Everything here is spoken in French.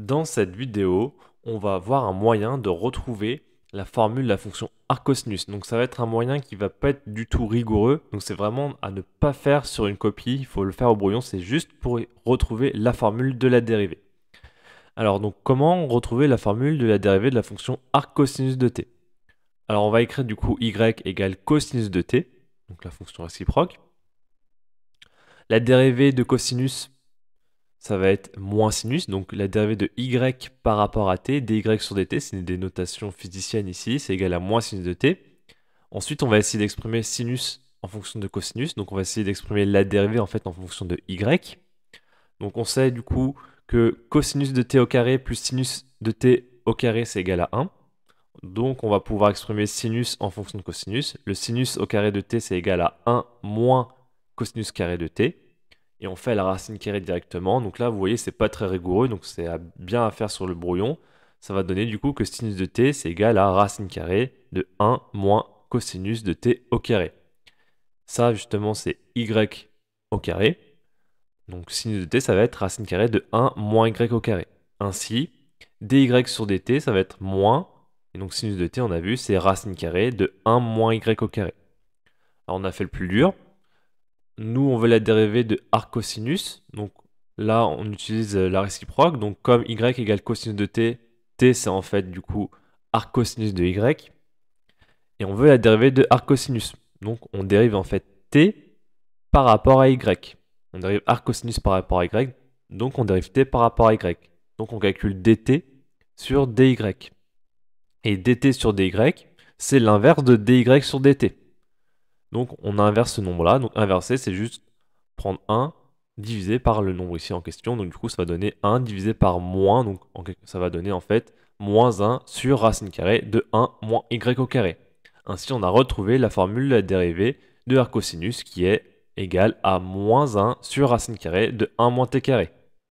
Dans cette vidéo, on va voir un moyen de retrouver la formule de la fonction arcosinus. Donc ça va être un moyen qui va pas être du tout rigoureux. Donc c'est vraiment à ne pas faire sur une copie. Il faut le faire au brouillon. C'est juste pour retrouver la formule de la dérivée. Alors donc comment retrouver la formule de la dérivée de la fonction arcosinus de t? Alors on va écrire du coup y égale cosinus de t, donc la fonction réciproque. La dérivée de cosinus, ça va être moins sinus, donc la dérivée de y par rapport à t, dy sur dt, c'est des notations physiciennes ici, c'est égal à moins sinus de t. Ensuite, on va essayer d'exprimer sinus en fonction de cosinus, donc on va essayer d'exprimer la dérivée en fait en fonction de y. Donc on sait du coup que cosinus de t au carré plus sinus de t au carré, c'est égal à 1. Donc on va pouvoir exprimer sinus en fonction de cosinus. Le sinus au carré de t, c'est égal à 1 moins cosinus carré de t. Et on fait la racine carrée directement. Donc là, vous voyez, c'est pas très rigoureux, donc c'est bien à faire sur le brouillon. Ça va donner du coup que sinus de t, c'est égal à racine carrée de 1 moins cosinus de t au carré. Ça, justement, c'est y au carré. Donc sinus de t, ça va être racine carrée de 1 moins y au carré. Ainsi, dy sur dt, ça va être moins, et donc sinus de t, on a vu, c'est racine carrée de 1 moins y au carré. Alors on a fait le plus dur. Nous, on veut la dérivée de arcosinus. Donc là, on utilise la réciproque. Donc comme y égale cosinus de t, t c'est en fait du coup arcosinus de y. Et on veut la dérivée de arcosinus. Donc on dérive en fait t par rapport à y. On dérive arcosinus par rapport à y. Donc on dérive t par rapport à y. Donc on calcule dt sur dy. Et dt sur dy, c'est l'inverse de dy sur dt. Donc on inverse ce nombre-là. Donc inverser, c'est juste prendre 1 divisé par le nombre ici en question. Donc du coup, ça va donner 1 divisé par moins. Donc ça va donner en fait moins 1 sur racine carrée de 1 moins y au carré. Ainsi, on a retrouvé la formule de la dérivée de arcosinus qui est égale à moins 1 sur racine carrée de 1 moins t carré.